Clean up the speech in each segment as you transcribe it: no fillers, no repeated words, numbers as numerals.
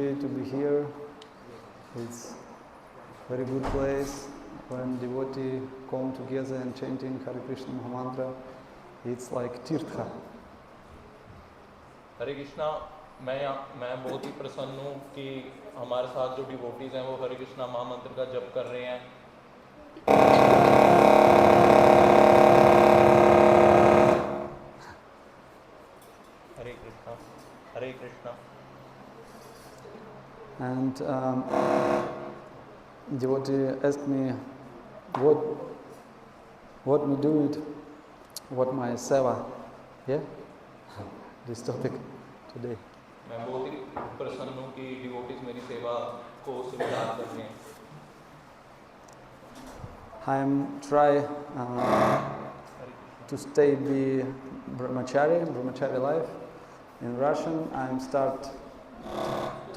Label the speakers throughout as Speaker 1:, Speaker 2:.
Speaker 1: To be here. It's a very good place when devotees come together and chanting Hare Krishna Mahamantra. It's like Tirtha.
Speaker 2: हरे कृष्णा। मैं बहुत ही प्रसन्न हूँ कि हमारे साथ जो डिवोटीज हैं वो हरे कृष्णा महामंत्र का जप कर रहे हैं। हरे कृष्णा, हरे Krishna.
Speaker 1: And devotee asked me what me do it, what my seva, yeah, this topic today.
Speaker 2: मैं बहुत ही प्रसन्न हूँ कि डिवोटीज मेरी सेवा को स्वीकार कर रहे हैं।
Speaker 1: I'm try to stay be brahmachari life. In Russian, I'm start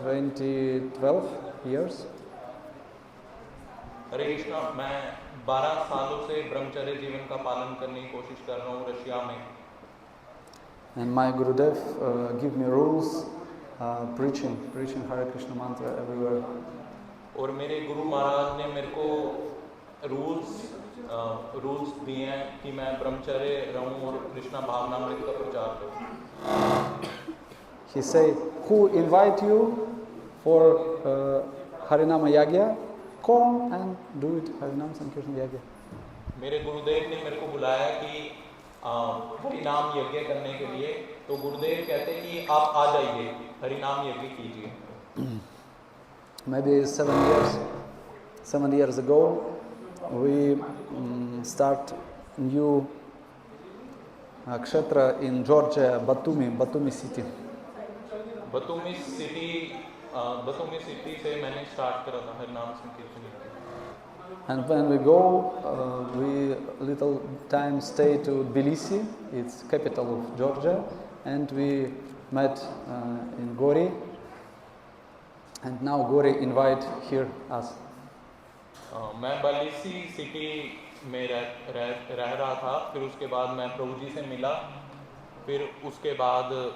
Speaker 1: 12 years.
Speaker 2: हरे कृष्णा, मैं 12 सालों से ब्रह्मचर्य जीवन का पालन करने की कोशिश कर रहा हूँ रशिया में।
Speaker 1: And my Gurudev give me rules, preaching Hare Krishna mantra everywhere.
Speaker 2: और मेरे गुरु महाराज ने मेरे को रूल्स दिए हैं कि मैं ब्रह्मचर्य रहूं और कृष्णा भावनामृत का प्रचार करूं।
Speaker 1: He say, who invite you for Harinama Yagya, come and do it Harinam Sankirtan Yagya.
Speaker 2: मेरे गुरुदेव ने मेरे को बुलाया कि हरिनाम यज्ञ करने के लिए, तो गुरुदेव कहते हैं कि आप आ जाइए, हरिनाम यज्ञ कीजिए।
Speaker 1: Maybe 7 years ago, we start new kshetra in Georgia, Batumi city.
Speaker 2: Batumi city से मैंने स्टार्ट करा था हरिनाम संकीर्तन यज्ञ।
Speaker 1: And when we go, we little time stay to Tbilisi, it's capital of Georgia, and we met in Gori, and now Gori invite here us.
Speaker 2: मैं बलिसी city में रह रहा था, फिर उसके बाद मैं प्रभु जी से मिला, फिर उसके बाद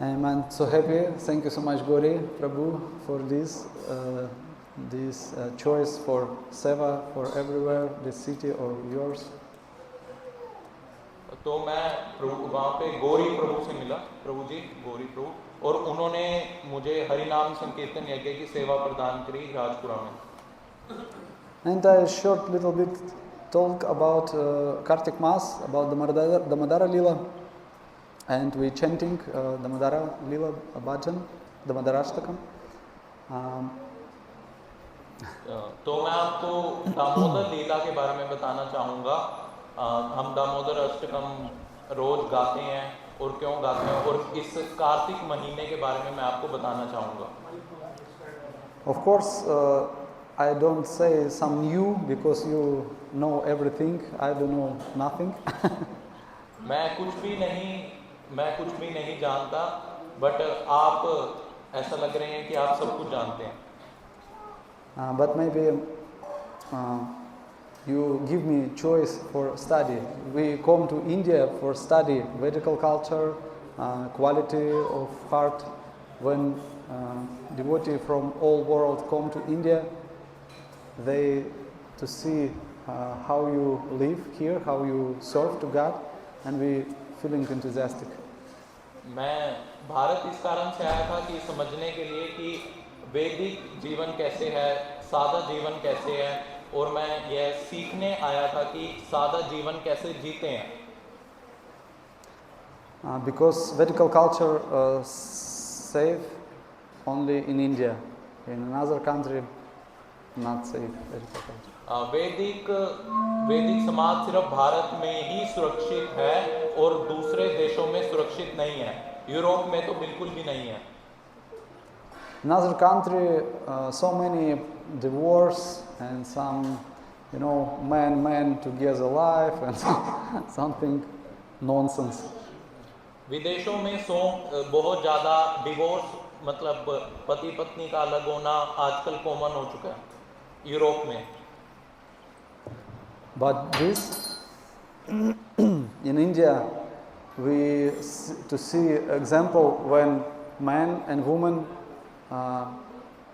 Speaker 1: I'm so happy. Thank you so much, Gori Prabhu, for this choice for seva for everywhere, this city or yours.
Speaker 2: तो मैं वहाँ पे गौरी प्रभु से मिला, प्रभु जी गौरी प्रभु, और उन्होंने मुझे हरिनाम संकीर्तन यज्ञ की सेवा प्रदान करी राजपुरा में।
Speaker 1: And I short little bit talk about Kartik Mas, about Damodara Lila. And we chanting Damodara Lila Bhajan, Damodarashtakam.
Speaker 2: तो मैं आपको दामोदर लीला के बारे में बताना चाहूँगा। हम दामोदर अष्टकम रोज गाते हैं, और क्यों गाते हैं, और इस कार्तिक महीने के बारे में मैं आपको बताना चाहूँगा।
Speaker 1: Of course, I don't say some new because you know everything. I don't know nothing.
Speaker 2: मैं कुछ भी नहीं जानता, बट आप ऐसा लग रहे हैं कि आप सब कुछ जानते हैं।
Speaker 1: But maybe you give me choice for study. We come to India for study Vedic culture, quality of heart. When devotee from all world come to India, they to see how you live here, how you serve to God, and we feeling enthusiastic.
Speaker 2: मैं भारत इस कारण से आया था कि समझने के लिए कि वैदिक जीवन कैसे है, सादा जीवन कैसे है, और मैं यह सीखने आया था कि सादा जीवन कैसे जीते हैं।
Speaker 1: Because Vedic culture safe only in India, in another country not safe Vedic culture.
Speaker 2: वैदिक समाज सिर्फ भारत में ही सुरक्षित है और दूसरे देशों में सुरक्षित नहीं है। यूरोप में तो बिल्कुल भी नहीं है।
Speaker 1: Another country, so many divorce and some, man together life and something nonsense.
Speaker 2: विदेशों में बहुत ज़्यादा डिवोर्स, मतलब पति पत्नी का अलग होना आजकल कॉमन हो चुका है यूरोप में।
Speaker 1: But this in India to see example when man and woman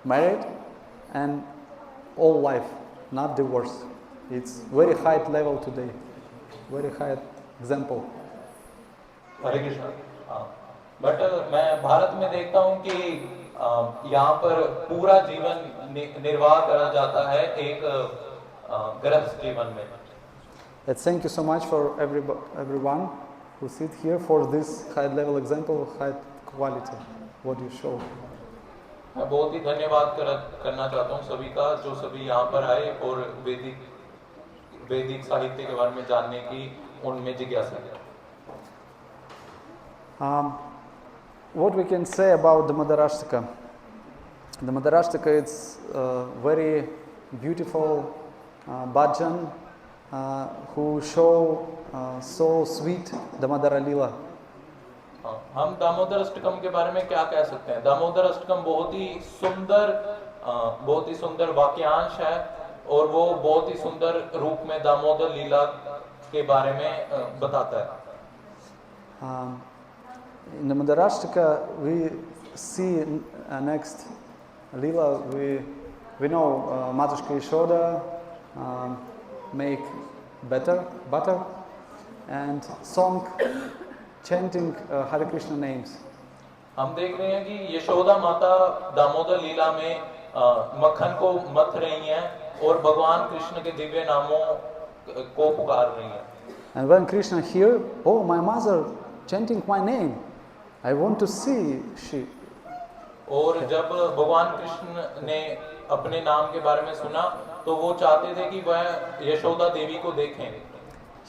Speaker 1: married and all life, not divorce. It's very high level today, very high example.
Speaker 2: हरे कृष्णा। हाँ, बट मैं भारत में देखता हूँ कि यहाँ पर पूरा जीवन निर्वाह करा जाता है एक गृहस्थ जीवन में।
Speaker 1: Thank you so much for everyone who sit here for this high level example, high quality, what you show.
Speaker 2: मैं बहुत ही धन्यवाद करना चाहता हूँ सभी का जो सभी यहाँ पर आए और वैदिक साहित्य के बारे में जानने की उनमें जिज्ञासा है।
Speaker 1: What we can say about the Madharashtaka? The Madharashtaka is very beautiful bhajan who show so sweet the Madhara Lila.
Speaker 2: हम दामोदर अष्टकम के बारे में क्या कह सकते हैं? दामोदर अष्टकम बहुत ही सुंदर वाक्यांश है और वो बहुत ही सुंदर रूप में दामोदर लीला के बारे में बताता है।
Speaker 1: In the Madharashtaka we see next Lila, we know Matushka Yashoda make butter and song chanting Hare Krishna names.
Speaker 2: हम देख रहे हैं कि यशोदा माता दामोदर लीला में मक्खन को मथ रही हैं और भगवान कृष्ण के दिव्य नामों को पुकार रही हैं।
Speaker 1: And when Krishna hear, oh, my mother chanting my name, I want to see she.
Speaker 2: और जब भगवान कृष्ण ने अपने नाम के बारे में सुना तो वो चाहते थे कि वह यशोदा देवी को देखें।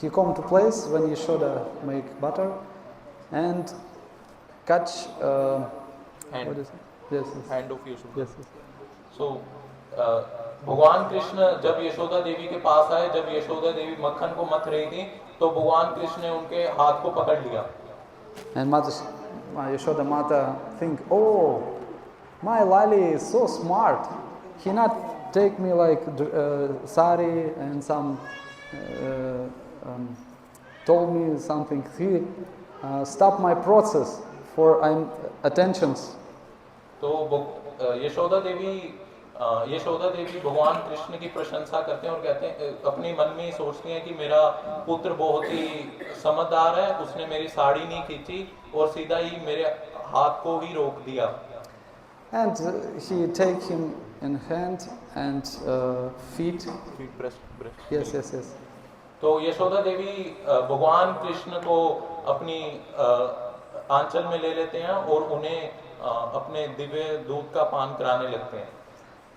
Speaker 1: He come to place when Yashoda make butter and catch
Speaker 2: hand.
Speaker 1: What is it? Yes.
Speaker 2: Hand of Yashoda.
Speaker 1: Yes.
Speaker 2: So भगवान कृष्ण जब यशोदा देवी के पास आए, जब यशोदा देवी मक्खन को मथ रही थी तो भगवान कृष्ण ने उनके हाथ को पकड़ लिया।
Speaker 1: And Yashoda Mata think, oh, my Lali is so smart. He not take me like sari and some told me something. He stop my process for attentions.
Speaker 2: तो यशोदा देवी भगवान कृष्ण की प्रशंसा करते हैं और कहते हैं, अपने मन में सोचती हैं कि मेरा पुत्र बहुत ही समझदार है, उसने मेरी साड़ी नहीं खींची और सीधा ही मेरे हाथ को ही रोक दिया।
Speaker 1: And he take him in hand and feet.
Speaker 2: breast.
Speaker 1: Yes.
Speaker 2: तो यशोदा देवी भगवान कृष्ण को अपनी आंचल में ले लेते हैं और उन्हें अपने दिव्य दूध का पान कराने लगते हैं।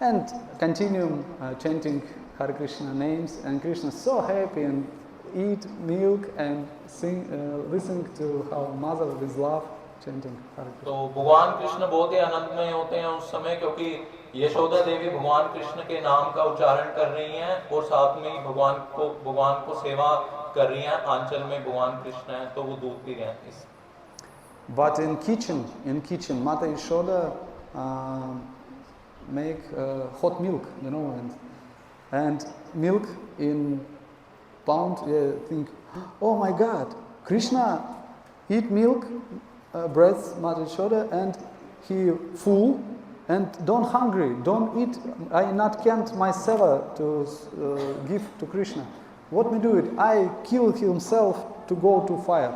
Speaker 1: And continue chanting Hare Krishna names, and Krishna is so happy and eat milk and sing, listen to how mother with love chanting Hare Krishna.
Speaker 2: तो भगवान कृष्ण बहुत ही आनंदमय होते हैं उस समय क्योंकि यशोदा देवी भगवान कृष्ण के नाम का उच्चारण कर रही हैं और साथ में ही भगवान को सेवा कर रही हैं। आंचल में भगवान कृष्ण हैं तो वो दूध पी रहे हैं।
Speaker 1: But in kitchen, Mata Yashoda make hot milk, and milk in pound. Think, oh my God, Krishna eat milk, breath Mata Yashoda, and he full and don't hungry, don't eat. I not can't myself to give to Krishna. What me do it? I kill himself to go to fire.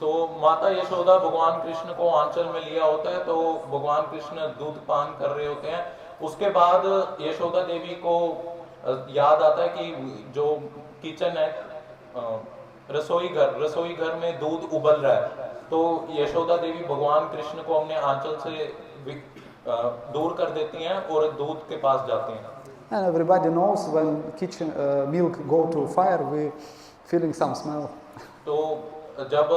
Speaker 2: तो माता यशोदा भगवान कृष्ण को आंचल में लिया होता है तो भगवान कृष्ण दूध पान कर रहे होते हैं। उसके बाद यशोदा देवी को याद आता है कि जो किचन है रसोई घर में दूध उबल रहा है। तो यशोदा देवी भगवान कृष्ण को अपने आंचल से दूर कर देती हैं और दूध के पास जाती हैं।
Speaker 1: And everybody knows when kitchen milk go to fire, we feeling some smell.
Speaker 2: तो जब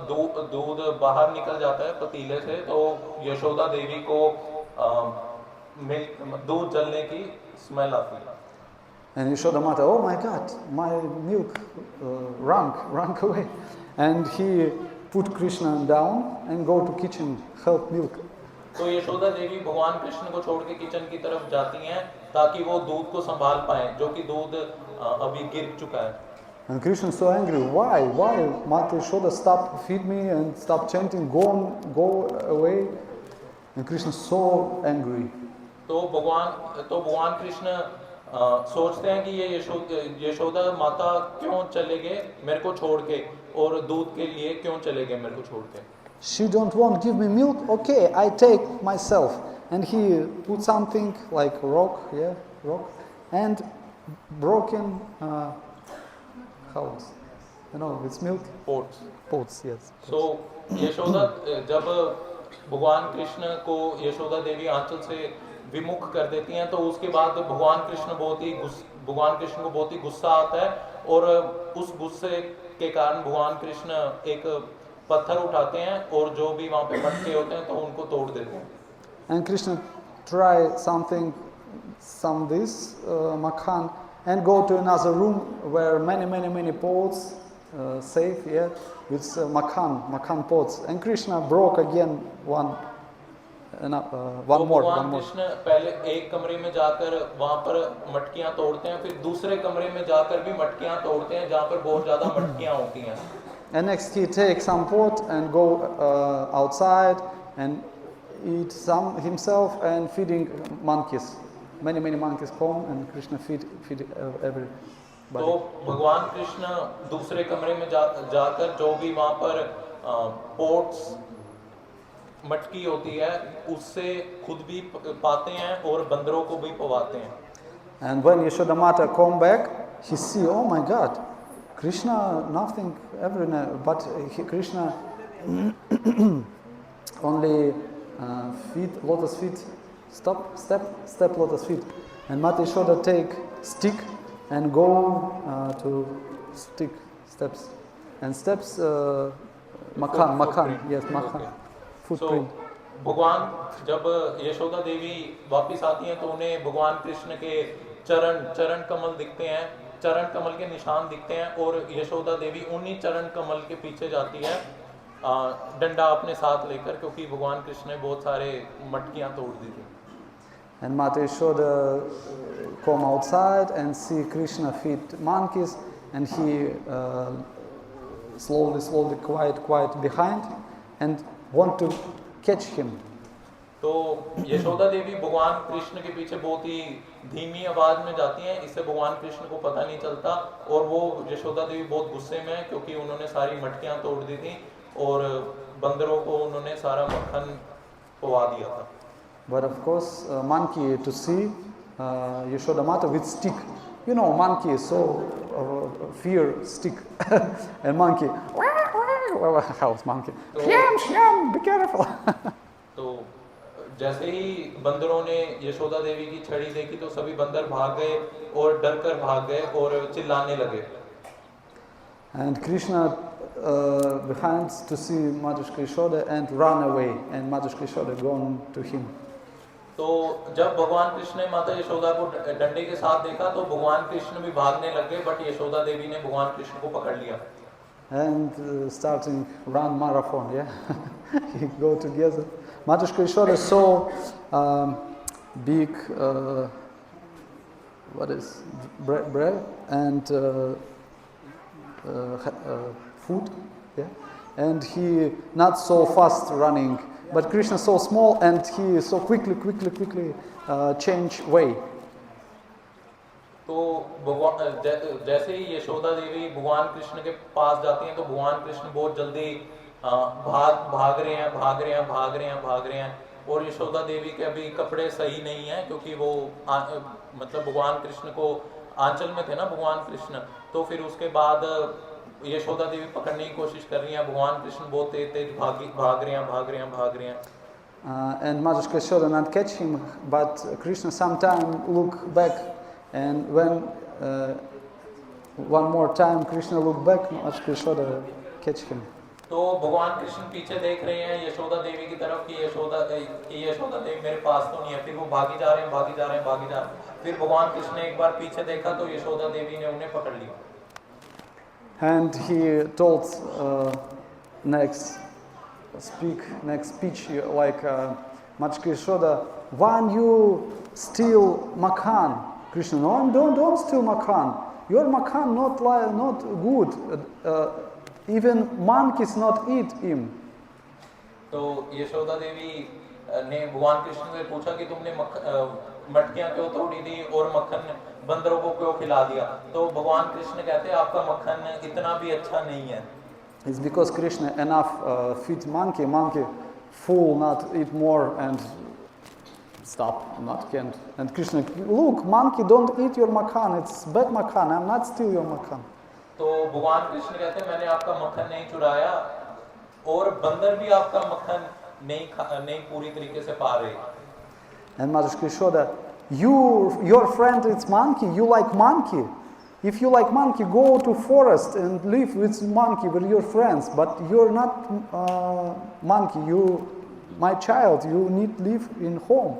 Speaker 2: दूध बाहर निकल जाता है पतीले से तो यशोदा देवी को दूध जलने की स्मेल आती है।
Speaker 1: And Yashoda Mata, oh my God, my milk rank away. And he put Krishna down and go to kitchen help milk.
Speaker 2: तो यशोदा देवी भगवान कृष्ण को छोड़ के किचन की तरफ जाती हैं ताकि वो दूध को संभाल पाएं जो कि दूध अभी गिर चुका है।
Speaker 1: And Krishna is so angry. Why? Mata Yashoda, stop feed me and stop chanting. Go away. And Krishna is so angry.
Speaker 2: तो भगवान कृष्ण सोचते हैं कि ये यशोदा माता क्यों चले गए मेरे को छोड़ के, और दूध के लिए क्यों चले गए मेरे को छोड़ के.
Speaker 1: She don't want give me milk. Okay, I take myself. And he put something like rock, and broken house. It's milk. Pots, yes.
Speaker 2: So Yashoda जब भगवान कृष्ण को यशोदा देवी आंचल से विमुख कर देती हैं, तो उसके बाद भगवान कृष्ण को बहुत ही गुस्सा आता है, और उस गुस्से के कारण भगवान कृष्ण एक पत्थर उठाते हैं और जो भी वहाँ पे मटके होते हैं तो उनको तोड़ देते हैं.
Speaker 1: And Krishna try some this Makhan, and go to another room where many pots safe, with Makhan pots. And Krishna broke again one more.
Speaker 2: भगवान कृष्ण पहले एक कमरे में जाकर वहाँ पर मटकियाँ तोड़ते हैं, फिर दूसरे कमरे में जाकर भी मटकियाँ तोड़ते हैं जहाँ पर बहुत ज़्यादा मटकियाँ होती हैं.
Speaker 1: And next he takes some pot and go outside and eat some himself and feeding monkeys. Many monkeys come and Krishna feed everybody.
Speaker 2: तो भगवान कृष्ण दूसरे कमरे में जाकर जो भी वहाँ पर पोट्स मटकी होती है उससे खुद भी पाते हैं और बंदरों को भी पवाते हैं.
Speaker 1: And when Yashoda Mata come back, he see, oh my God, Krishna nothing everywhere, but Krishna only feet, lotus feet, step lotus feet. And Mata Yashoda take stick and go to steps. And steps, Makhan, yes, Makhan, footprint.
Speaker 2: भगवान जब यशोदा देवी वापस आती हैं तो उन्हें भगवान कृष्ण के चरण कमल दिखते हैं, चरण कमल के निशान दिखते हैं, और यशोदा देवी उन्हीं चरण कमल के पीछे जाती है डंडा अपने साथ लेकर, क्योंकि भगवान कृष्ण ने बहुत सारे मटकियां तोड़ दी थी.
Speaker 1: And Mata Yashoda come outside and see Krishna feed monkeys, and he slowly, quiet behind, and want to catch him.
Speaker 2: तो यशोदा देवी भगवान कृष्ण के पीछे बहुत ही धीमी आवाज में जाती हैं, इससे भगवान कृष्ण को पता नहीं चलता, और वो यशोदा देवी बहुत गुस्से में है क्योंकि उन्होंने सारी मटकियां तोड़ दी थी और बंदरों को उन्होंने सारा मक्खन पवा दिया था.
Speaker 1: But of course, monkey to see Yashoda Mata with stick. Monkey is so fear stick. And monkey, how's monkey? Shyam, be careful.
Speaker 2: तो जैसे ही बंदरों ने यशोदा देवी की छड़ी देखी तो सभी बंदर भाग गए और डर कर भाग गए और चिल्लाने लगे.
Speaker 1: And Krishna behind to see Madhushka Yashoda and run away, and Madhushka Yashoda gone to him.
Speaker 2: तो जब भगवान कृष्ण ने माता यशोदा को डंडे के साथ देखा तो भगवान कृष्ण भी भागने लगे, बट यशोदा देवी ने भगवान कृष्ण को पकड़ लिया.
Speaker 1: And starting run marathon, he go together. Madhushka Yashoda saw big, bread and food, and he not so fast running, but Krishna so small and he so quickly change way.
Speaker 2: तो भगवान जैसे ही यशोदा देवी भगवान कृष्ण के पास जाती हैं तो भगवान कृष्ण बहुत जल्दी भाग रहे हैं और यशोदा देवी के अभी कपड़े सही नहीं हैं क्योंकि वो मतलब भगवान कृष्ण को आंचल में थे ना भगवान कृष्ण, तो फिर उसके बाद यशोदा देवी पकड़ने की कोशिश कर रही हैं, भगवान कृष्ण बहुत तेज भाग रहे हैं.
Speaker 1: And Madhushka Yashoda not catch him, but Krishna sometime look back, and when one more time Krishna look back, Madhushka Yashoda catch him.
Speaker 2: तो भगवान कृष्ण पीछे देख रहे हैं यशोदा देवी की तरफ कि यशोदा देवी मेरे पास तो नहीं है, फिर वो भागी जा रहे हैं. फिर भगवान कृष्ण ने एक बार पीछे देखा तो यशोदा देवी ने उन्हें पकड़ लिया.
Speaker 1: And he told next speech like Madhushka Yashoda, when you steal Makhan, Krishna, no, don't steal Makhan. your makan not good. Even monkeys not eat him.
Speaker 2: तो यशोदा देवी ने भगवान कृष्ण से पूछा कि तुमने मटकियां क्यों तोड़ी थी और मक्खन बंदरों को क्यों खिला दिया? तो भगवान कृष्ण कहते हैं आपका मक्खन इतना भी अच्छा नहीं है।
Speaker 1: It's because Krishna enough feed monkey full not eat more and stop, not can't. And Krishna, look, monkey don't eat your makan, it's bad makan, I'm not steal your makan.
Speaker 2: तो भगवान कृष्ण कहते हैं मैंने आपका मक्खन नहीं चुराया और बंदर भी आपका मक्खन नहीं पूरी तरीके से पा रहे।
Speaker 1: And Mataji Yashoda, your friend is monkey, you like monkey. If you like monkey, go to forest and live with monkey, with your friends. But you're not monkey, my child, you need live in home.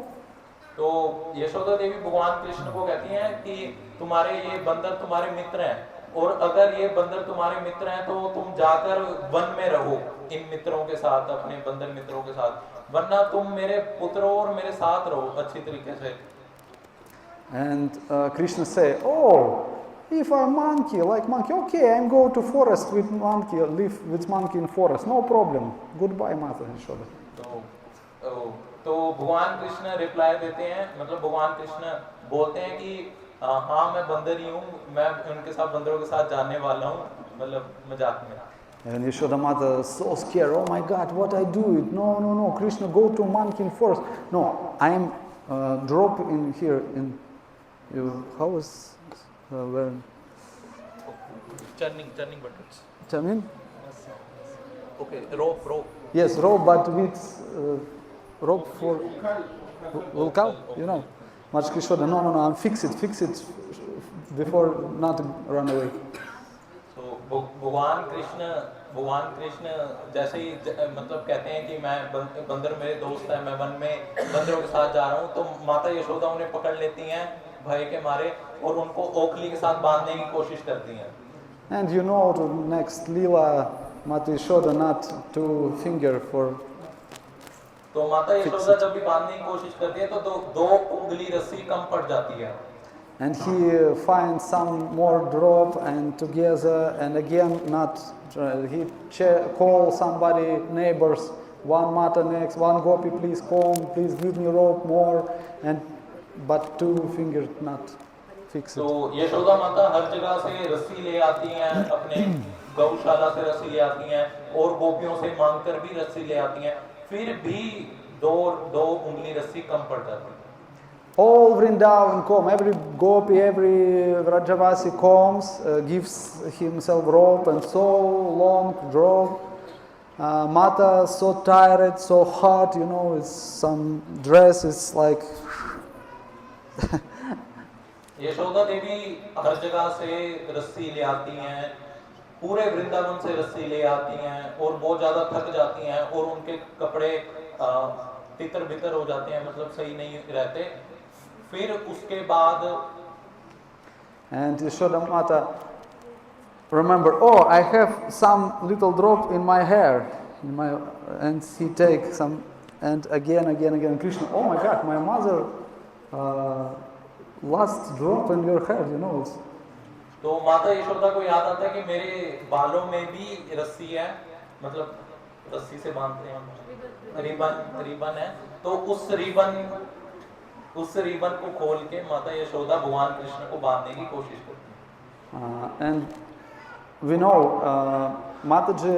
Speaker 2: तो यशोदा देवी भगवान कृष्ण को कहती हैं कि तुम्हारे ये बंदर तुम्हारे मित्र हैं और अगर ये बंदर तुम्हारे मित्र हैं तो तुम जाकर वन में रहो इन मित्रों के साथ, अपने बंदर मित्रों के साथ, वरना तुम मेरे पुत्र और मेरे साथ रहो अच्छी तरीके से।
Speaker 1: And Krishna say, oh, if I'm monkey, like monkey, okay, I'm go to forest with monkey, live with monkey in forest, no problem. Goodbye, Mata Yashoda.
Speaker 2: तो भगवान कृष्ण रिप्लाई देते हैं, मतलब भगवान कृष्ण बोलते हैं कि हाँ मैं बंदर ही हूँ, मैं उनके साथ बंदरों के साथ जाने वाला हूँ, मतलब मजाक में।
Speaker 1: And Yashoda Mata so scared, oh my God, what I do? No, Krishna, go to monkey in forest. No, I'm drop in here in, how is, where?
Speaker 2: Turning buttons.
Speaker 1: Chamin?
Speaker 2: Okay, rope.
Speaker 1: Yes, rope, but with rope for Vulcal, you know. Mataji Yashoda, no, I'm fix it before not run away.
Speaker 2: So भगवान कृष्ण जैसे ही मतलब कहते हैं कि मैं बंदर मेरे दोस्त है, मैं वन में बंदरों के साथ जा रहा हूँ, तो माता यशोदा उन्हें पकड़ लेती हैं भय के मारे और उनको ओखली के साथ बांधने की कोशिश करती हैं।
Speaker 1: And you know, the next Leela, Mata Yashoda not to finger for.
Speaker 2: तो माता यशोदा जब भी बांधने की कोशिश करती है तो दो उंगली रस्सी कम पड़ जाती है।
Speaker 1: And he finds some more drop and together and again not. He call somebody, neighbors, one Mata next, one Gopi, please come, please give me rope more, but 2 fingers not fix it.
Speaker 2: तो यशोदा माता हर जगह से रस्सी ले आती हैं, अपने गौशाला से रस्सी ले आती हैं और गोपियों से मांगकर भी रस्सी ले आती हैं, फिर भी दो उंगली रस्सी कम पड़ जाती है।
Speaker 1: All Vrindavan come, every Gopi, every Vrajavasi comes, gives himself rope and so long drove. Mata so tired, so hot, you know, it's some dress is like.
Speaker 2: Yashoda देवी हर जगह से रस्सी ले आती हैं, पूरे वृंदावन से रस्सी ले आती हैं और बहुत ज्यादा थक जाती हैं और उनके कपड़े तितर बितर हो जाते हैं, मतलब सही नहीं रहते। फिर उसके बाद
Speaker 1: And Yashoda Mata remember, oh, I have some little drop in my hair, and he take some, and again, Krishna, oh my God, my mother last drop in your hair, you know.
Speaker 2: तो माता यशोदा को याद आता है कि मेरे बालों में भी रस्सी है, मतलब रस्सी से बांधते हैं, रिबन है, तो उस रिबन को खोल के माता यशोदा भगवान कृष्ण को बांधने की कोशिश करती है।
Speaker 1: And we know Mataji,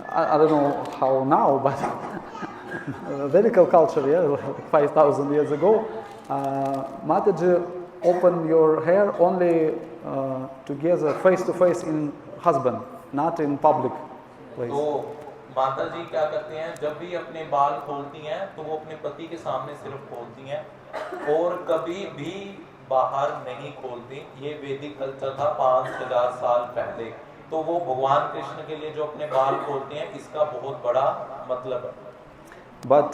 Speaker 1: I don't know how now, but Vedical culture, yeah, like 5,000 years ago, Mataji open your hair only together, face to face in husband, not in public place.
Speaker 2: तो माता जी क्या करते हैं, जब भी अपने बाल खोलती हैं तो वो अपने पति के सामने सिर्फ खोलती हैं और कभी भी बाहर नहीं खोलती। ये वैदिक कल्चर था 5000 साल पहले। तो वो भगवान कृष्ण के लिए जो अपने बाल खोलते हैं, इसका बहुत बड़ा मतलब है।
Speaker 1: But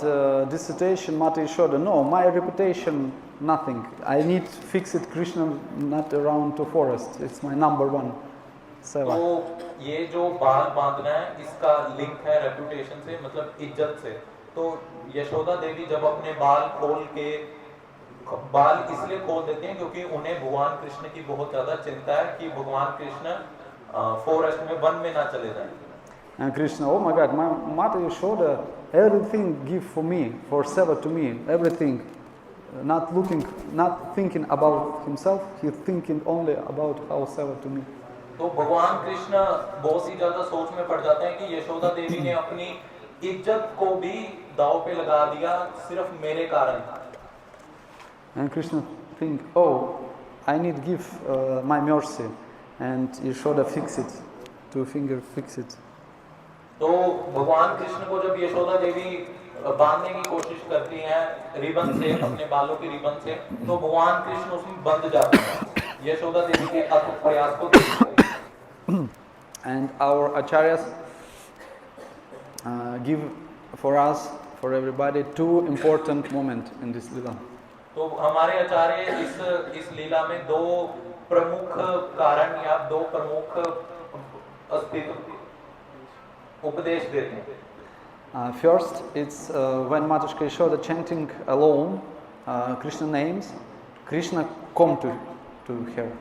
Speaker 1: dissertation, Mata Yashoda, no, my reputation, nothing. I need fix it Krishna, not around to forest. It's my number one. Seva.
Speaker 2: तो ये जो बाल बांधना है, इसका लिंक है रेपुटेशन से, मतलब इज्जत से। तो यशोदा देवी जब अपने बाल खोल के बाल इसलिए खोल देते हैं क्योंकि उन्हें भगवान कृष्ण की बहुत ज्यादा चिंता है कि भगवान कृष्ण फॉरेस्ट में वन में ना चले जाएं।
Speaker 1: And Krishna, oh my God, my Mata Yashoda, everything give for me, for seva to me, everything. Not thinking about himself, he's thinking only about how seva to me.
Speaker 2: तो भगवान कृष्ण बहुत ही ज्यादा सोच में पड़ जाते हैं कि यशोदा देवी ने अपनी इज्जत को भी दांव पे लगा दिया सिर्फ मेरे कारण।
Speaker 1: And Krishna think, oh, I need give my mercy, and Yashoda fix it, 2 finger fix it.
Speaker 2: तो भगवान कृष्ण को जब यशोदा देवी बांधने की कोशिश करती हैं रिबन से, अपने बालों के रिबन से, तो भगवान कृष्ण उसमें बंध जाते हैं यशोदा देवी के अथक प्रयास को देखते हैं।
Speaker 1: And our acharyas give for us, for everybody, 2 important moments in this lila.
Speaker 2: तो हमारे आचार्य इस लीला में 2 प्रमुख कारण या 2 प्रमुख अस्तित्व उपदेश देते हैं।
Speaker 1: First, it's when Matушка Yashoda chanting alone Krishna names, Krishna come to her.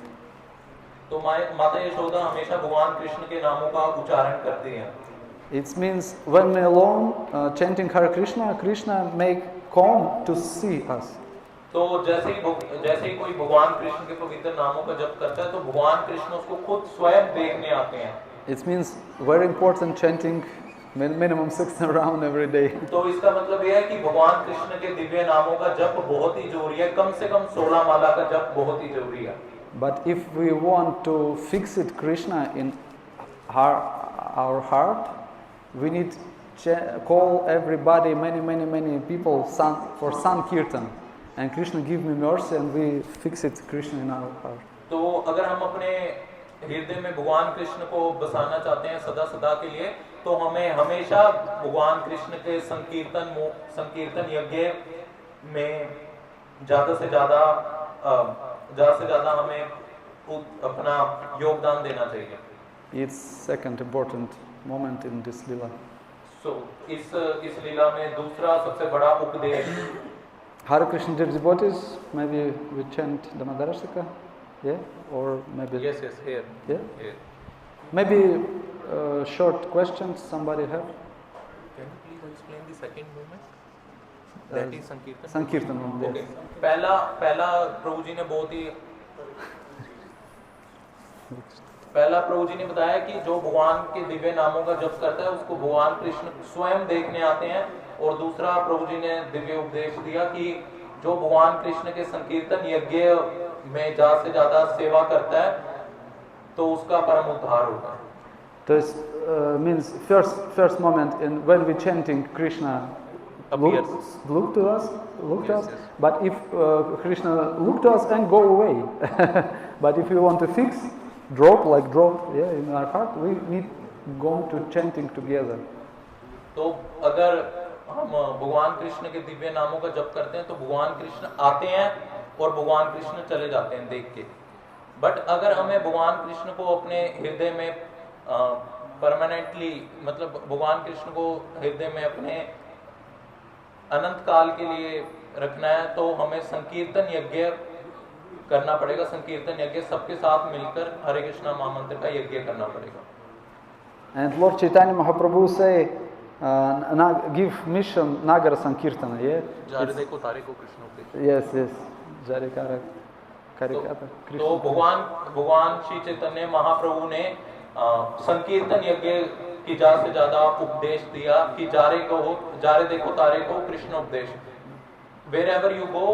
Speaker 2: तो माता यशोदा हमेशा भगवान कृष्ण के नामों का उच्चारण करती हैं।
Speaker 1: It means when we alone chanting Hare Krishna, Krishna make come to see us.
Speaker 2: तो जैसे ही कोई भगवान कृष्ण के पवित्र नामों का जप करता है तो भगवान कृष्ण उसको खुद स्वयं देखने आते हैं।
Speaker 1: It means very important chanting minimum 16 round every day.
Speaker 2: तो इसका मतलब यह है कि भगवान कृष्ण के दिव्य नामों का जप बहुत ही जरूरी है, कम से कम 16 माला का जप बहुत ही जरूरी है।
Speaker 1: But if we want to fix it Krishna in our heart, we need call everybody, many people for Sankirtan, and Krishna give me mercy, and we fix it Krishna in our heart.
Speaker 2: तो अगर हम अपने हृदय में भगवान कृष्ण को बसाना चाहते हैं सदा के लिए, तो हमें हमेशा भगवान कृष्ण के संकीर्तन यज्ञ में ज्यादा से ज्यादा हमें अपना योगदान देना चाहिए।
Speaker 1: It's second important moment in this lila.
Speaker 2: So इस लीला में दूसरा सबसे बड़ा उपदेश।
Speaker 1: Hare Krishna dear devotees, maybe we chant Damodarasika, yeah, or maybe
Speaker 2: Yes, here.
Speaker 1: Yeah,
Speaker 2: Here.
Speaker 1: maybe short questions somebody have.
Speaker 2: Can you please explain the second movement? That is Sankirtan.
Speaker 1: Sankirtan moment.
Speaker 2: Okay.
Speaker 1: Yes.
Speaker 2: पहला प्रभु जी ने बताया कि जो भगवान के दिव्य नामों का जप करता है उसको भगवान कृष्ण स्वयं देखने आते हैं, और दूसरा प्रभु जी ने दिव्य उपदेश दिया कि जो भगवान कृष्ण के संकीर्तन यज्ञ में ज्यादा से ज्यादा सेवा करता है तो उसका परम उद्धार होगा।
Speaker 1: This means first moment in when we chanting Krishna look to us,
Speaker 2: Yes.
Speaker 1: but if Krishna look to us and go away, but if we want to fix, drop yeah, in our heart, we need go to chanting together.
Speaker 2: तो अगर हम भगवान कृष्ण के दिव्य नामों का जप करते हैं तो भगवान कृष्ण आते हैं और भगवान कृष्ण चले जाते हैं देख के। बट अगर हमें भगवान कृष्ण को अपने हृदय में परमानेंटली, मतलब भगवान कृष्ण को हृदय में अपने अनंत काल के लिए रखना है, तो हमें संकीर्तन यज्ञ करना पड़ेगा। संकीर्तन यज्ञ सबके साथ मिलकर हरे कृष्णा महामंत्र का यज्ञ करना पड़ेगा।
Speaker 1: And Lord Chaitanya Mahaprabhu say, give mission Nagara Sankirtana, yeah?
Speaker 2: जारे देखो तारे को कृष्ण उपदेश।
Speaker 1: Yes, Jare Karikata.
Speaker 2: तो भगवान श्री चैतन्य महाप्रभु ने संकीर्तन यज्ञ की ज्यादा से ज्यादा उपदेश दिया कि जारे देखो तारे को कृष्ण उपदेश। Wherever you go,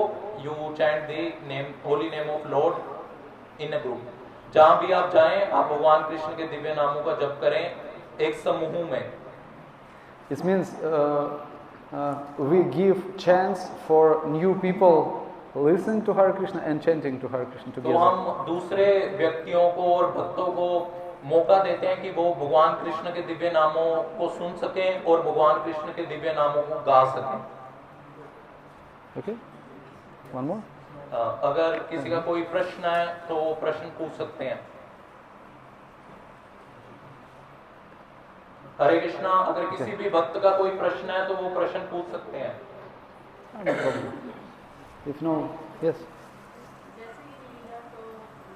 Speaker 2: you chant the holy name of Lord in a group. जहां भी आप जाएं, आप भगवान कृष्ण के दिव्य नामों का जप करें एक समूह में।
Speaker 1: It means we give chance for new people listening to Hare Krishna and chanting to Hare Krishna
Speaker 2: तो
Speaker 1: together.
Speaker 2: हम दूसरे व्यक्तियों को और भक्तों को मौका देते हैं कि वो भगवान कृष्ण के दिव्य नामों को सुन सकें और भगवान कृष्ण के दिव्य नामों को गा सकें।
Speaker 1: Okay? One more?
Speaker 2: अगर किसी का कोई प्रश्न है तो वो प्रश्न पूछ सकते हैं। हरे कृष्णा, अगर किसी भी भक्त का कोई प्रश्न है तो वो प्रश्न पूछ सकते हैं।
Speaker 1: No problem. If no, Yes.
Speaker 3: जैसे ये लीला तो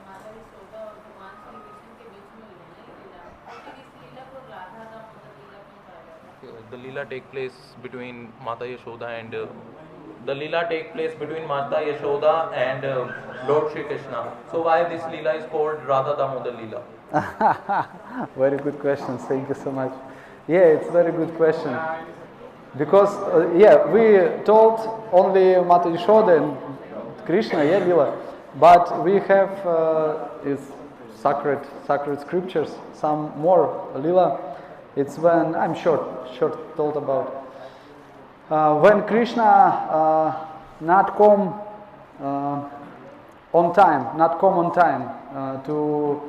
Speaker 3: माता यशोदा और भगवान श्री कृष्ण के बीच में हुई है ना ये लीला, तो फिर इस लीला को राधा दामोदर लीला क्यों कहा जाता है?
Speaker 2: The Leela take place between Mata Yashoda and the Leela take place between Mata Yashoda and Lord Shri Krishna. So why this Leela is called Radha Damodar Leela?
Speaker 1: Very good question. Thank you so much. Yeah, it's very good question. Because yeah, we told only Mata Yashoda and Krishna, yeah, Lila, but we have is sacred scriptures, some more Lila. It's when I'm short told about when Krishna not come on time to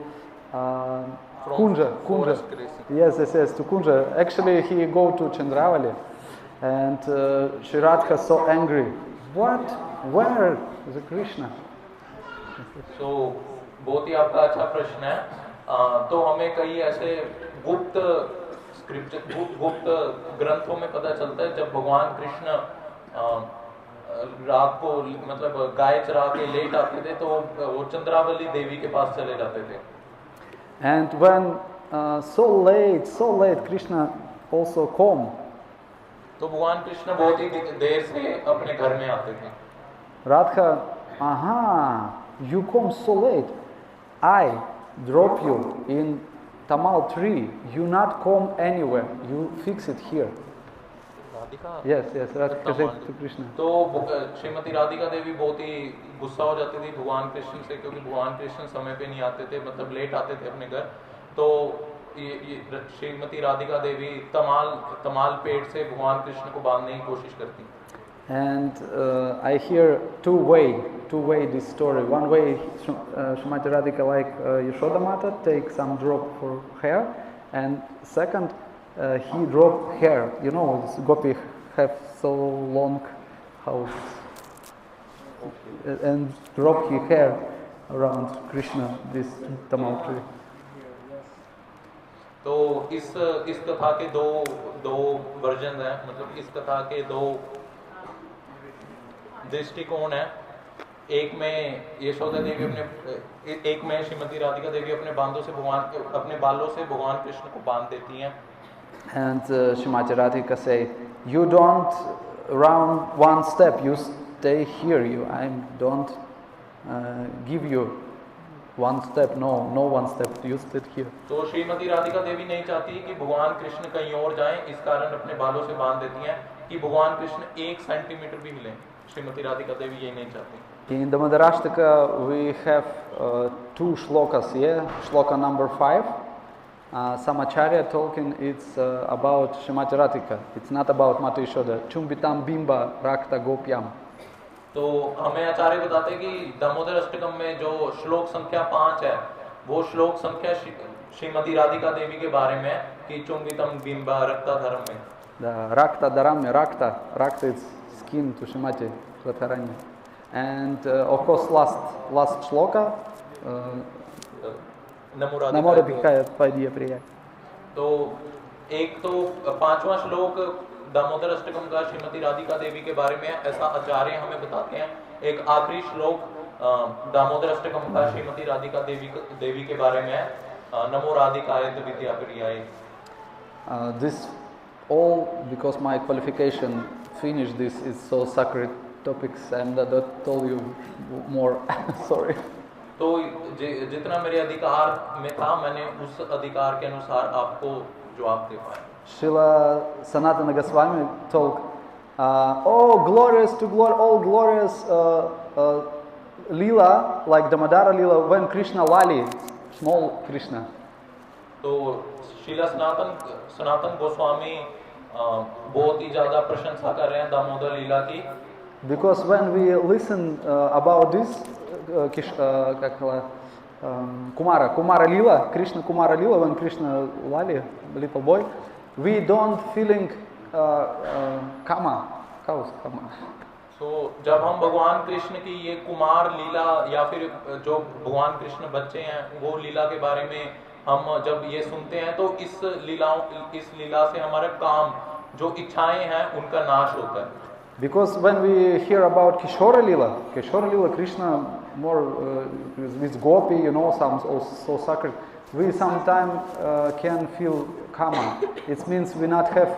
Speaker 2: From
Speaker 1: Kunja.
Speaker 2: forest grazing.
Speaker 1: Yes, to Kunja. Actually, he go to Chandravali, and Shri Radha so angry. What? Where is the Krishna?
Speaker 2: So बहुत ही आपका अच्छा प्रश्न है। तो हमें कई ऐसे गुप्त गुप्त ग्रंथों में पता चलता है जब भगवान कृष्ण रात को मतलब गाय चरा के लेट आते थे तो वो चंद्रावली देवी के पास चले जाते थे।
Speaker 1: And when so late, Krishna also come.
Speaker 2: तो भगवान कृष्ण बहुत ही देर से अपने घर में आते थे।
Speaker 1: Radha, you come so late. I drop you in Tamal tree. You not come anywhere. You fix it here.
Speaker 2: Radhika
Speaker 1: Yes, Radha said to Krishna.
Speaker 2: तो श्रीमती राधिका देवी बहुत ही गुस्सा हो जाती थी भगवान कृष्ण से, क्योंकि भगवान कृष्ण समय पे नहीं आते थे, मतलब लेट आते थे अपने घर। तो ये श्रीमती राधिका देवी तमाल पेड़ से भगवान कृष्ण को बांधने की कोशिश करती।
Speaker 1: And I hear two way this story. One way, Shrimati Radhika like Yashoda Mata take some drop for hair, and second, he drop hair. You know, this gopi have so long house, and drop his hair around Krishna, this Tamal tree.
Speaker 2: तो इस कथा के दो version हैं, मतलब इस कथा के दो दृष्टिकोण है। एक में यशोदा देवी एक में श्रीमती राधिका देवी अपने बालों से भगवान कृष्ण को बांध देती हैं।
Speaker 1: And Shrimati Radhika say, you don't run one step, you stay here. I don't give you one step, no one step, you sit here.
Speaker 2: तो श्रीमती राधिका देवी नहीं चाहती कि भगवान कृष्ण कहीं और जाएं, इस कारण अपने बालों से बांध देती हैं कि भगवान कृष्ण 1 सेंटीमीटर भी हिले। श्रीमती राधिका देवी ये नहीं चाहती।
Speaker 1: In the Madharashtaka we have 2 shlokas, shloka number 5. Some acharya talking it's about Shrimati Radhika. It's not about Mata Yashoda. Chumbitam bimba rakta gopyam.
Speaker 2: तो हमें आचार्य बताते हैं कि दामोदर अष्टकम में जो श्लोक संख्या 5 है, वो श्लोक संख्या श्रीमती राधिका देवी के बारे में है कि चुंबितम बिंबा रक्ता धर्म में।
Speaker 1: The rakta dharamya, rakta is skin to Shrimati Radharani. And of course last shloka,
Speaker 2: NaMo
Speaker 1: Namo
Speaker 2: Radhika.
Speaker 1: Radhikaya Padya Priya.
Speaker 2: तो एक तो 5वां श्लोक दामोदर अष्टकम का श्रीमती राधिका देवी के बारे में है, ऐसा आचार्य हमें बताते हैं। एक आखिरी श्लोक दामोदर अष्टकम का श्रीमती राधिका देवी के बारे में है, नमो राधिकाय विद्या प्रियाय।
Speaker 1: This all because my qualification finished this is so sacred topics and I don't tell you more. Sorry.
Speaker 2: तो जितना मेरे अधिकार में था मैंने उस अधिकार के अनुसार आपको जवाब दे पाया।
Speaker 1: Srila Sanatana Goswami told, all glorious Lila, like Damodara Lila, when Krishna Lali, small Krishna.
Speaker 2: तो शीला सनातन गोस्वामी बहुत ही ज्यादा प्रशंसा कर रहे हैं दामोदर लीला की।
Speaker 1: Because when we listen about this, Kumara Lila, Krishna Kumara Lila, when Krishna Lali, little boy, we don't feeling kama, cows kama.
Speaker 2: So जब हम भगवान कृष्ण की ये कुमार लीला या फिर जो भगवान कृष्ण बच्चे हैं वो लीला के बारे में हम जब ये सुनते हैं तो इस लीला से हमारा काम जो इच्छाएं हैं उनका नाश होता है।
Speaker 1: Because when we hear about Kishora Lila, Krishna more with gopi, some also sacred, we sometimes can feel karma. It means we not have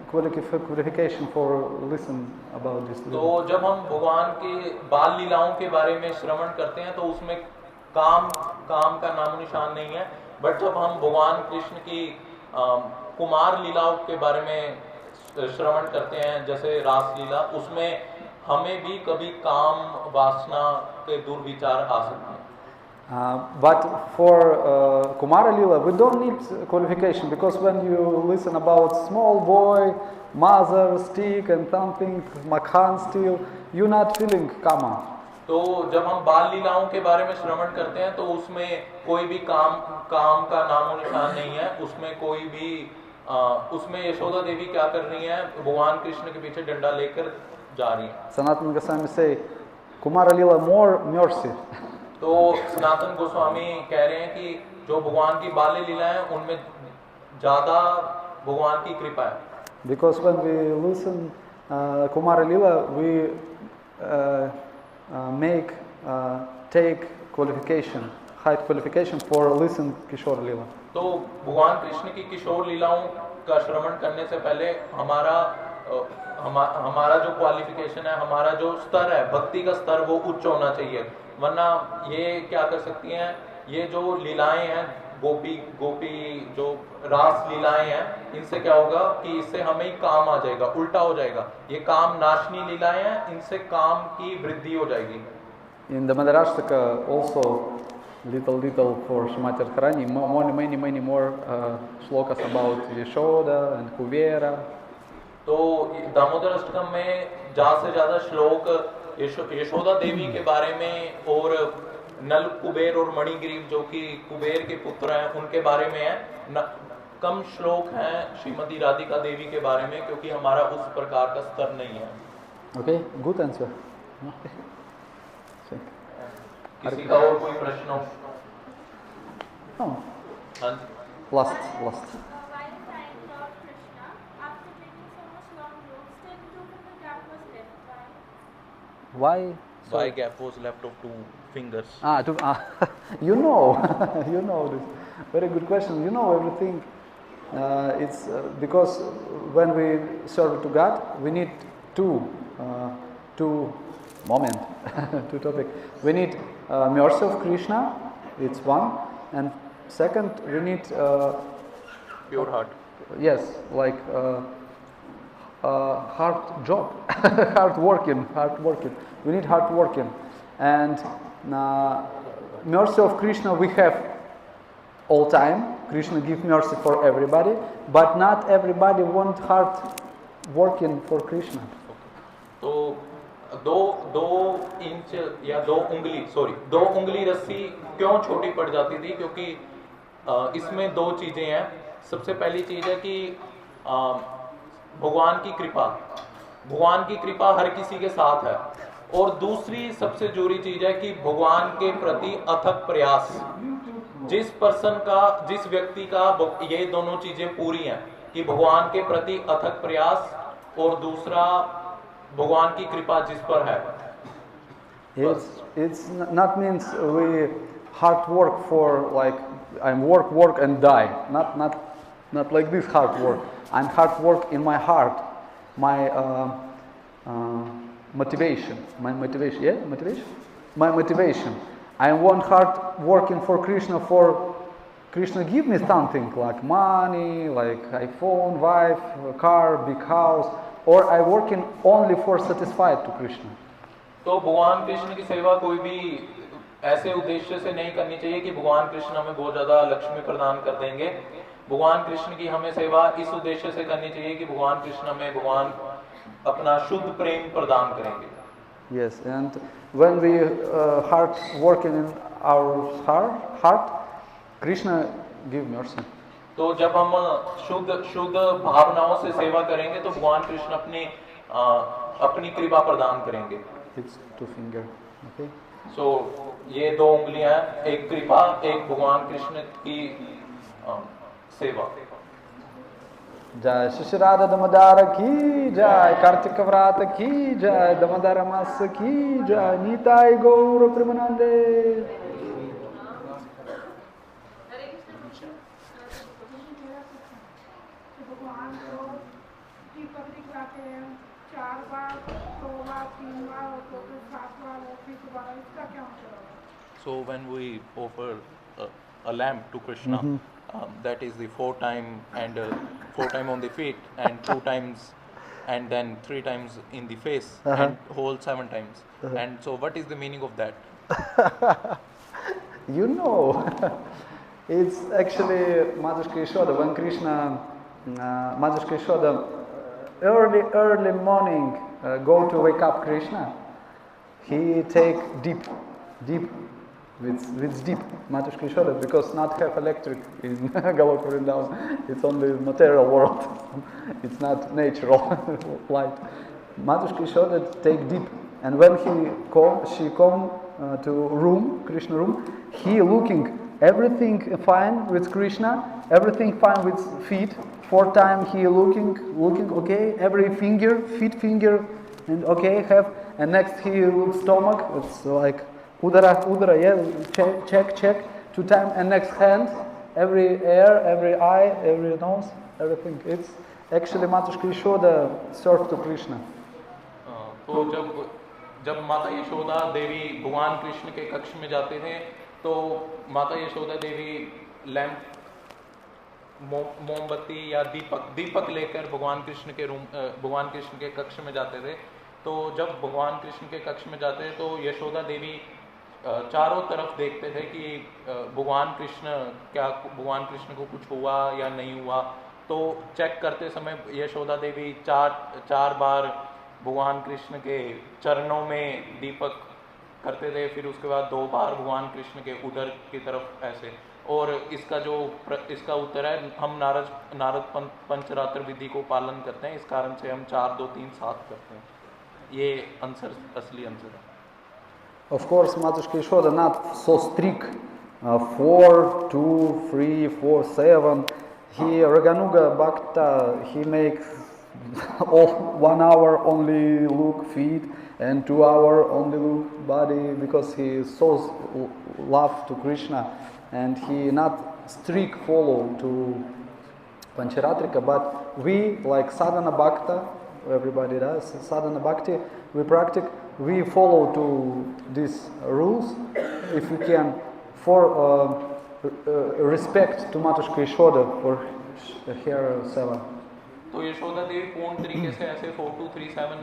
Speaker 1: qualification for listen about this.
Speaker 2: तो जब हम भगवान के बाल लीलाओं के बारे में श्रवण करते हैं तो उसमें काम का नामो निशान नहीं है, बट जब हम भगवान कृष्ण की कुमार लीलाओं के बारे में श्रवण करते हैं, जैसे रास लीला, उसमें हमें भी कभी काम वासना के दुर्विचार आ सकते हैं.
Speaker 1: But for Kumara Lila, we don't need qualification, because when you listen about small boy, mother, stick and something, makhan still, you're not feeling kama.
Speaker 2: तो जब हम बाल लीलाओं के बारे में श्रवण करते हैं तो उसमें कोई भी काम का नामो निशान नहीं है, उसमें कोई भी उसमें यशोदा देवी क्या कर रही हैं, भगवान कृष्ण के पीछे डंडा लेकर जा रही हैं.
Speaker 1: Sanatana Goswami say, Kumara Lila more mercy.
Speaker 2: तो सनातन गोस्वामी कह रहे हैं कि जो भगवान की बाल्य लीला है उनमें ज्यादा भगवान की कृपा है.
Speaker 1: Because when we listen Kumara Lila, we take qualification, high qualification for listen Kishore Lila.
Speaker 2: तो भगवान कृष्ण की किशोर लीलाओं का श्रवण करने से पहले हमारा जो क्वालिफिकेशन है, हमारा जो स्तर है, भक्ति का स्तर, वो उच्च होना चाहिए. वरना ये क्या कर सकती हैं, ये जो लीलाएं हैं, गोपी जो रास लीलाएं हैं, इनसे क्या होगा कि इससे हमें ही काम आ जाएगा, उल्टा हो जाएगा. ये काम नाशनी लीलाएं हैं, इनसे काम की वृद्धि हो जाएगी.
Speaker 1: In the Madharashtaka also little for Srimati Radharani, many more shlokas about Yashoda and Kuvera.
Speaker 2: तो दामोदर अष्टकम में ज्यादा से ज्यादा श्लोक यशोदा देवी के बारे में और नल कुबेर और मणिग्रीव जो कि कुबेर के पुत्र हैं उनके बारे में है. कम श्लोक हैं श्रीमती राधिका देवी के बारे में, क्योंकि हमारा उस प्रकार का स्तर नहीं है.
Speaker 1: Okay, good answer.
Speaker 2: किसी का और कोई प्रश्न हो?
Speaker 1: No.
Speaker 2: हाँ.
Speaker 1: Last.
Speaker 4: While crying Lord Krishna, after taking so much long road, still 2 finger gap was left.
Speaker 1: Why?
Speaker 2: Why gap was left of 2 fingers?
Speaker 1: You know this. Very good question. You know everything. It's because when we serve to God, we need two moment, two topic. We need mercy of Krishna. It's one, and second we need
Speaker 2: Pure heart.
Speaker 1: yes, like hard job, hard working. We need hard working, and mercy of Krishna we have all time. Krishna give mercy for everybody, but not everybody want hard working for Krishna.
Speaker 2: तो दो inch या 2 उंगली रस्सी क्यों छोटी पड़ जाती थी? क्योंकि इसमें 2 चीजें हैं. सबसे पहली चीज है कि भगवान की कृपा हर किसी के साथ है, और दूसरी सबसे जरूरी चीज है कि भगवान के प्रति अथक प्रयास. जिस व्यक्ति का ये दोनों चीजें पूरी हैं कि भगवान के प्रति अथक प्रयास और दूसरा भगवान की कृपा जिस पर है.
Speaker 1: It's not means we hard work for like I'm work and die. Not like this hard work. I'm hard work in my heart. My motivation. My motivation. I want hard working for Krishna. For Krishna give me something like money, like iPhone, wife, car, big house, or I working only for satisfied to Krishna.
Speaker 2: तो भगवान कृष्ण की सेवा कोई भी ऐसे उद्देश्य से नहीं करनी चाहिए कि भगवान कृष्ण हमें बहुत ज्यादा लक्ष्मी प्रदान कर देंगे. भगवान कृष्ण की हमें सेवा इस उद्देश्य से करनी चाहिए कि भगवान कृष्ण हमें अपना शुद्ध प्रेम प्रदान करेंगे.
Speaker 1: Yes, and when we hard working in our heart, Krishna give mercy.
Speaker 2: तो जब हम शुद्ध भावनाओं से सेवा करेंगे तो भगवान कृष्ण अपनी कृपा प्रदान करेंगे.
Speaker 1: It's 2 finger. Okay.
Speaker 2: So ये 2 उंगलियां, एक कृपा, एक भगवान कृष्ण की सेवा.
Speaker 1: जय श्री राधा दामोदर की जय, कार्तिक व्रत की जय, दामोदर मास की जय, निताई गौर प्रेमानंदे।
Speaker 3: हरे कृष्ण
Speaker 4: मुझे मेरा क्वेश्चन कि भगवान को दीपक दिखलाते हैं 4 बार, 2 बार, 3 बार और तो फिर 7 बार और फिर दोबारा, इसका क्या मतलब है?
Speaker 2: So when we offer a lamp to Krishna, that is the 4 time and 4 time on the feet and 2 times and then 3 times in the face and whole 7 times. And so what is the meaning of that?
Speaker 1: You know, it's actually Matushka Yashoda. When Krishna, Matushka Yashoda, early morning go to wake up Krishna, he take deep with deep Matushka Yashoda, because not have electric in Goloka Vrindavan. It's only material world. It's not natural light. Matushka Yashoda take deep, and when she come to room, Krishna room, he looking everything fine with Krishna, everything fine with feet. 4 time he looking okay, every feet finger, and okay have, and next he looks stomach. It's like udara, yeah, check 2 time, and next hand, every ear, every eye, every nose, everything. It's actually Matushka Yashoda served to Krishna.
Speaker 2: तो जब माता यशोदा देवी भगवान कृष्ण के कक्ष में जाते थे, तो माता यशोदा देवी लैंप, मोमबत्ती या दीपक लेकर भगवान कृष्ण के कक्ष में जाते थे। तो जब भगवान कृष्ण के कक्ष में जाते थे तो यशोदा देवी चारों तरफ देखते थे कि भगवान कृष्ण को कुछ हुआ या नहीं हुआ। तो चेक करते समय यशोदा देवी चार बार भगवान कृष्ण के चरणों में दीपक करते थे, फिर उसके बाद 2 बार भगवान कृष्ण के उदर की तरफ ऐसे। और इसका उत्तर है, हम नारद पंचरात्र विधि को पालन करते हैं, इस कारण से हम 4 2 3 7 करते हैं। ये आंसर, असली आंसर है।
Speaker 1: Of course, Matushka Yashoda not so strict. 4, 2, 3, 4, 7. He Raganuga Bhakta, he makes all 1 hour only look feet and 2 hour only look body, because he so love to Krishna, and he not strict follow to Pancharatrika. But we, like Sadhana Bhakta, everybody does Sadhana Bhakti, we follow to these rules if we can, for respect to Matushka Yashoda for her seva.
Speaker 2: तो यशोदा देवी पूर्ण तरीके से ऐसे 4 2 3 7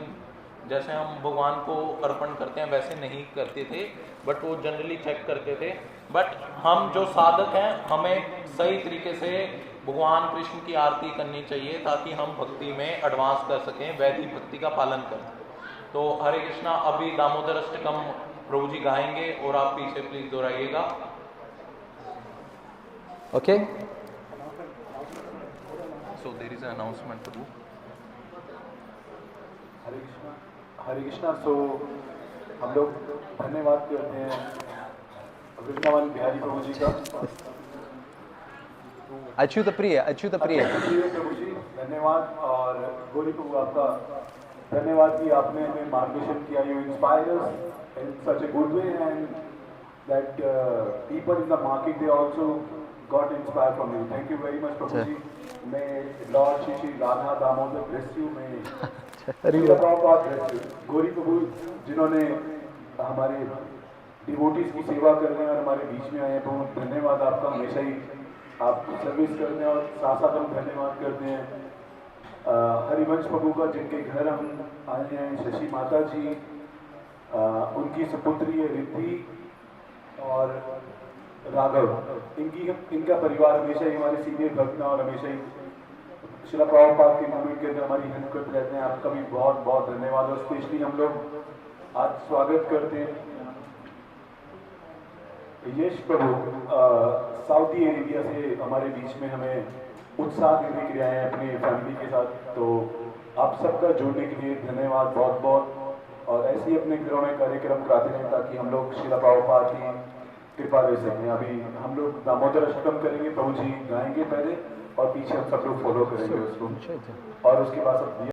Speaker 2: जैसे हम भगवान को अर्पण करते हैं वैसे नहीं करते थे, बट वो जनरली चेक करते थे। बट हम जो साधक हैं, हमें सही तरीके से भगवान कृष्ण की आरती करनी चाहिए, ताकि हम भक्ति में एडवांस कर सकें, वैदिक भक्ति का पालन करें। तो हरे कृष्णा, अभी दामोदर अष्टकम प्रभु जी गाएंगे और आप पीछे प्लीज दोहराइएगा।
Speaker 1: Okay?
Speaker 2: So there is an announcement to do.
Speaker 5: Hare Krishna. So हम लोग धन्यवाद करते हैं वृंदावन बिहारी प्रभु जी का।
Speaker 1: Achyuta Priya.
Speaker 5: प्रभु जी धन्यवाद, और गौरी प्रभु आपका धन्यवाद कि आपने हमें मार्गदर्शन किया। You inspire us in such a good way, and that people in the market they also got inspired from you. Thank you very much Prabhu ji. मैं lord Shri Radha Damodar bless you, मैं गौरी प्रभु जिन्होंने हमारे डिवोटीज की सेवा कर रहे हैं और हमारे बीच में आए हैं, बहुत धन्यवाद आपका। हमेशा ही आप सर्विस करते हैं और साथ साथ हम धन्यवाद करते हैं हरिवंश प्रभु का, जिनके घर हम आए हैं, शशि माता जी, उनकी सुपुत्री है रिद्धि और राघव, इनका परिवार हमेशा ही हमारे सीनियर भक्त हैं और हमेशा ही शिला प्रभुपाद के मूवमेंट के अंदर हमारी हेल्प करते रहते हैं। आपका भी बहुत बहुत धन्यवाद। और स्पेशली हम लोग आज स्वागत करते हैं यश प्रभु सऊदी अरेबिया से हमारे बीच में हमें उत्साह देने के लिए आए हैं अपनी फैमिली के साथ। तो आप सबका जुड़ने के लिए धन्यवाद बहुत बहुत, और ऐसे ही अपने घरों में कार्यक्रम कराते रहें ताकि हम लोग शिला प्रभुपाद की कृपा ले सकें। अभी हम लोग दामोदर अष्टकम करेंगे, प्रभु जी गाएंगे पहले, और पीछे हम सब लोग फॉलो करेंगे उसको
Speaker 1: Включайте.
Speaker 5: और उसके बाद सब